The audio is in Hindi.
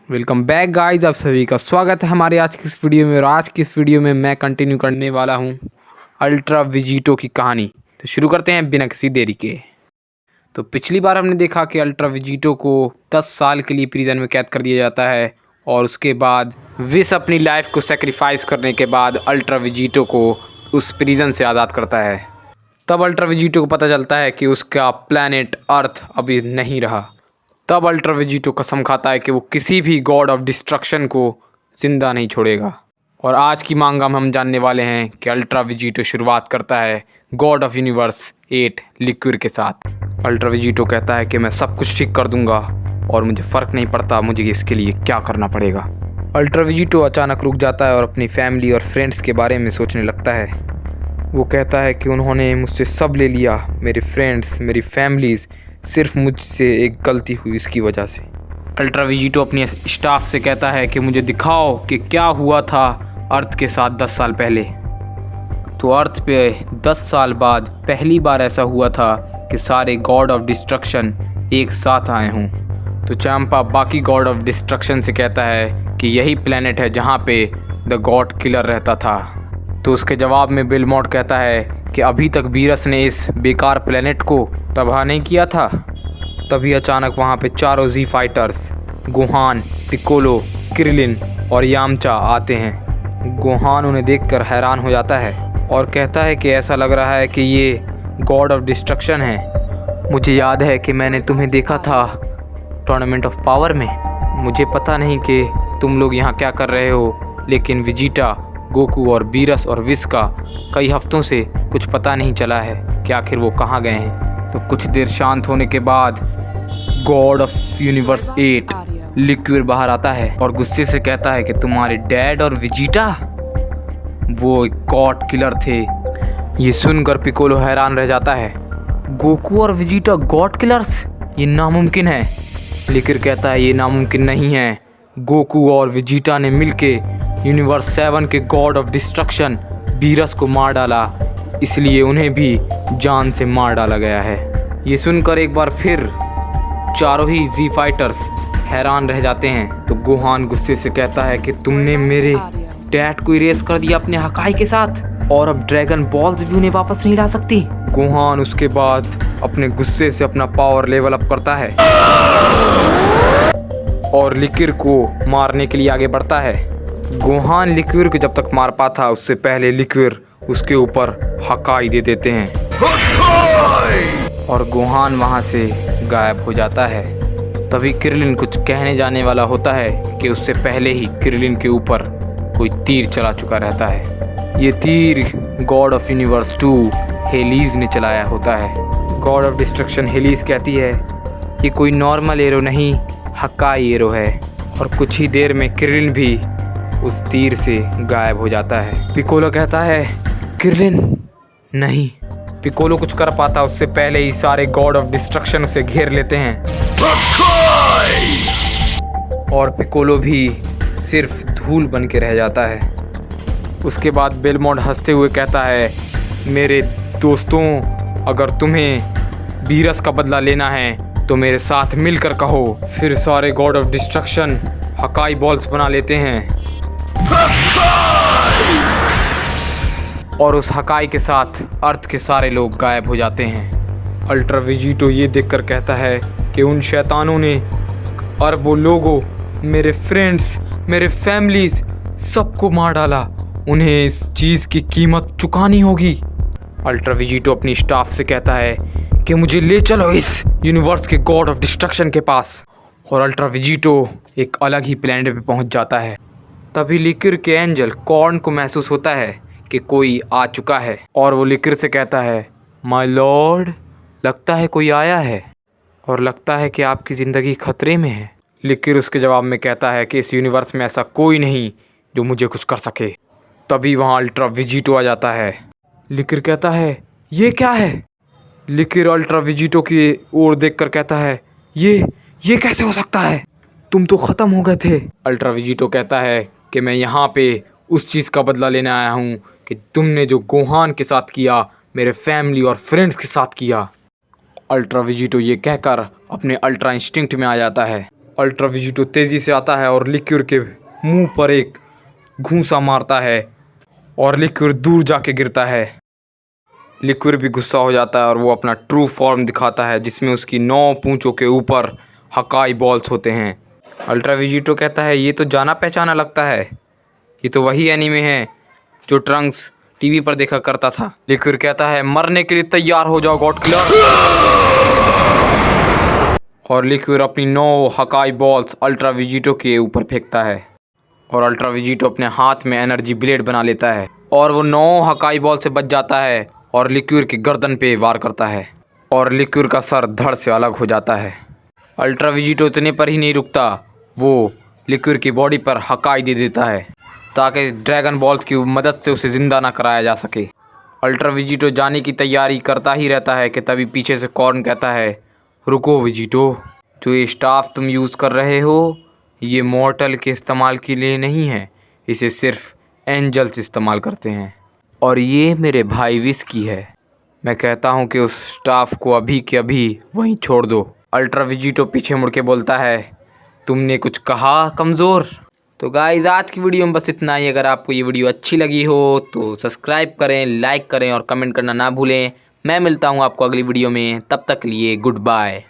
वेलकम बैक गाइस, आप सभी का स्वागत है हमारे आज की इस वीडियो में। और आज की इस वीडियो में मैं कंटिन्यू करने वाला हूं अल्ट्रा विजिटो की कहानी। तो शुरू करते हैं बिना किसी देरी के। तो पिछली बार हमने देखा कि अल्ट्रा विजिटो को 10 साल के लिए प्रिजन में कैद कर दिया जाता है और उसके बाद विस अपनी लाइफ को सेक्रीफाइस करने के बाद अल्ट्रा विजिटो को उस प्रिजन से आज़ाद करता है। तब अल्ट्रा विजिटो को पता चलता है कि उसका प्लैनेट अर्थ अभी नहीं रहा। तब अल्ट्रा विजिटो कसम खाता है कि वो किसी भी गॉड ऑफ डिस्ट्रक्शन को ज़िंदा नहीं छोड़ेगा। और आज की मांगा में हम जानने वाले हैं कि अल्ट्रा विजिटो शुरुआत करता है गॉड ऑफ यूनिवर्स 8 लिक्विड के साथ। अल्ट्रा विजिटो कहता है कि मैं सब कुछ ठीक कर दूंगा और मुझे फ़र्क नहीं पड़ता मुझे इसके लिए क्या करना पड़ेगा। अल्ट्रा विजिटो अचानक रुक जाता है और अपनी फैमिली और फ्रेंड्स के बारे में सोचने लगता है। वो कहता है कि उन्होंने मुझसे सब ले लिया, मेरे फ्रेंड्स, मेरी फैमिलीज़, सिर्फ मुझसे एक गलती हुई इसकी वजह से। अल्ट्रा विजिटो अपनी स्टाफ से कहता है कि मुझे दिखाओ कि क्या हुआ था अर्थ के साथ 10 साल पहले। तो अर्थ पे 10 साल बाद पहली बार ऐसा हुआ था कि सारे गॉड ऑफ डिस्ट्रक्शन एक साथ आए हों। तो चांपा बाकी गॉड ऑफ डिस्ट्रक्शन से कहता है कि यही प्लेनेट है जहाँ पे द गॉड किलर रहता था। तो उसके जवाब में बिलमोट कहता है कि अभी तक वीरस ने इस बेकार प्लेनेट को तबाह नहीं किया था। तभी अचानक वहाँ पे चारों जी फाइटर्स गोहान, पिकोलो, क्रिलिन और यामचा आते हैं। गोहान उन्हें देखकर हैरान हो जाता है और कहता है कि ऐसा लग रहा है कि ये गॉड ऑफ डिस्ट्रक्शन है। मुझे याद है कि मैंने तुम्हें देखा था टूर्नामेंट ऑफ पावर में। मुझे पता नहीं कि तुम लोग यहाँ क्या कर रहे हो, लेकिन विजिटा, गोकू और वीरस और विस का कई हफ्तों से कुछ पता नहीं चला है कि आखिर वो कहाँ गए हैं। तो कुछ देर शांत होने के बाद गॉड ऑफ यूनिवर्स 8 लिक्विड बाहर आता है और गुस्से से कहता है कि तुम्हारे डैड और विजिटा वो एक गॉड किलर थे। ये सुनकर पिकोलो हैरान रह जाता है। गोकू और विजिटा गॉड किलर्स? ये नामुमकिन है। लिक्विड कहता है ये नामुमकिन नहीं है। गोकू और विजिटा ने मिलके यूनिवर्स 7 के गॉड ऑफ डिस्ट्रक्शन वीरस को मार डाला, इसलिए उन्हें भी जान से मार डाला गया है। ये सुनकर एक बार फिर चारों ही जी फाइटर्स हैरान रह जाते हैं। तो गोहान गुस्से से कहता है कि तुमने मेरे डैड को इरेज कर दिया अपने हकाई के साथ, और अब ड्रैगन बॉल्स भी उन्हें वापस नहीं ला सकती। गोहान उसके बाद अपने गुस्से से अपना पावर लेवल अप करता है और लिक्विड को मारने के लिए आगे बढ़ता है। गोहान लिक्विड को जब तक मार पाता उससे पहले लिक्विड उसके ऊपर हकाई दे देते हैं और गोहान वहां से गायब हो जाता है। तभी क्रिलिन कुछ कहने जाने वाला होता है कि उससे पहले ही क्रिलिन के ऊपर कोई तीर चला चुका रहता है। ये तीर गॉड ऑफ यूनिवर्स 2 हेलीज ने चलाया होता है। गॉड ऑफ डिस्ट्रक्शन हेलीज कहती है ये कोई नॉर्मल एरो नहीं, हकाई एरो है। और कुछ ही देर में क्रिलिन भी उस तीर से गायब हो जाता है। पिकोलो कहता है क्रिलिन नहीं। पिकोलो कुछ कर पाता उससे पहले ही सारे गॉड ऑफ डिस्ट्रक्शन उसे घेर लेते हैं और पिकोलो भी सिर्फ धूल बन के रह जाता है। उसके बाद बेलमोंड हंसते हुए कहता है मेरे दोस्तों, अगर तुम्हें वीरस का बदला लेना है तो मेरे साथ मिलकर कहो। फिर सारे गॉड ऑफ डिस्ट्रक्शन हकाई बॉल्स बना लेते हैं और उस हकाई के साथ अर्थ के सारे लोग गायब हो जाते हैं। अल्ट्रा विजिटो ये देखकर कहता है कि उन शैतानों ने अरबों लोगों, मेरे फ्रेंड्स, मेरे फैमिलीज सबको मार डाला। उन्हें इस चीज़ की कीमत चुकानी होगी। अल्ट्रा विजिटो अपनी स्टाफ से कहता है कि मुझे ले चलो इस यूनिवर्स के गॉड ऑफ डिस्ट्रक्शन के पास। और अल्ट्रा विजिटो एक अलग ही प्लैनेट पे पहुंच जाता है। तभी लिक्विड के एंजल कॉर्न को महसूस होता है कि कोई आ चुका है और वो लिक्विड से कहता है माय लॉर्ड, लगता है कोई आया है और लगता है कि आपकी ज़िंदगी खतरे में है। लिक्विड उसके जवाब में कहता है कि इस यूनिवर्स में ऐसा कोई नहीं जो मुझे कुछ कर सके। तभी वहाँ अल्ट्रा विजिटो आ जाता है। लिक्विड कहता है ये क्या है? लिक्विड अल्ट्रा विजिटो की ओर देखकर कहता है ये कैसे हो सकता है? तुम तो ख़त्म हो गए थे। अल्ट्रा विजिटो कहता है कि मैं यहाँ पे उस चीज़ का बदला लेने आया हूँ कि तुमने जो गोहान के साथ किया, मेरे फैमिली और फ्रेंड्स के साथ किया। अल्ट्रा विजिटो ये कहकर अपने अल्ट्रा इंस्टिंक्ट में आ जाता है अल्ट्रा विजिटो तेज़ी से आता है और लिक्विड के मुंह पर एक घूंसा मारता है और लिक्विड दूर जाके गिरता है। लिक्विड भी गुस्सा हो जाता है और वो अपना ट्रू फॉर्म दिखाता है जिसमें उसकी 9 पूंछों के ऊपर हकाई बॉल्स होते हैं। अल्ट्रा विजिटो कहता है ये तो जाना पहचाना लगता है, ये तो वही एनीमे है जो ट्रंक्स टीवी पर देखा करता था। लिक्विड कहता है मरने के लिए तैयार हो जाओ गॉड किलर। और लिक्विड अपनी 9 हकाई बॉल्स अल्ट्रा विजिटो के ऊपर फेंकता है और अल्ट्रा विजिटो अपने हाथ में एनर्जी ब्लेड बना लेता है और वो 9 हकाई बॉल से बच जाता है और लिक्विड की गर्दन पे वार करता है और लिक्विड का सर धड़ से अलग हो जाता है। अल्ट्रा विजिटो इतने पर ही नहीं रुकता, वो लिक्विड की बॉडी पर हकाई दे देता है ताकि ड्रैगन बॉल्स की मदद से उसे ज़िंदा ना कराया जा सके। अल्ट्रा विजिटो जाने की तैयारी करता ही रहता है कि तभी पीछे से कॉर्न कहता है रुको विजिटो, जो ये स्टाफ तुम यूज़ कर रहे हो ये मॉर्टल के इस्तेमाल के लिए नहीं है, इसे सिर्फ एंजल्स इस्तेमाल करते हैं और ये मेरे भाई विस की है। मैं कहता हूँ कि उस स्टाफ को अभी के अभी वहीं छोड़ दो। अल्ट्रा विजिटो पीछे मुड़ के बोलता है तुमने कुछ कहा कमज़ोर। तो गाइस आज की वीडियो में बस इतना ही। अगर आपको ये वीडियो अच्छी लगी हो तो सब्सक्राइब करें, लाइक करें और कमेंट करना ना भूलें। मैं मिलता हूँ आपको अगली वीडियो में, तब तक के लिए गुड बाय।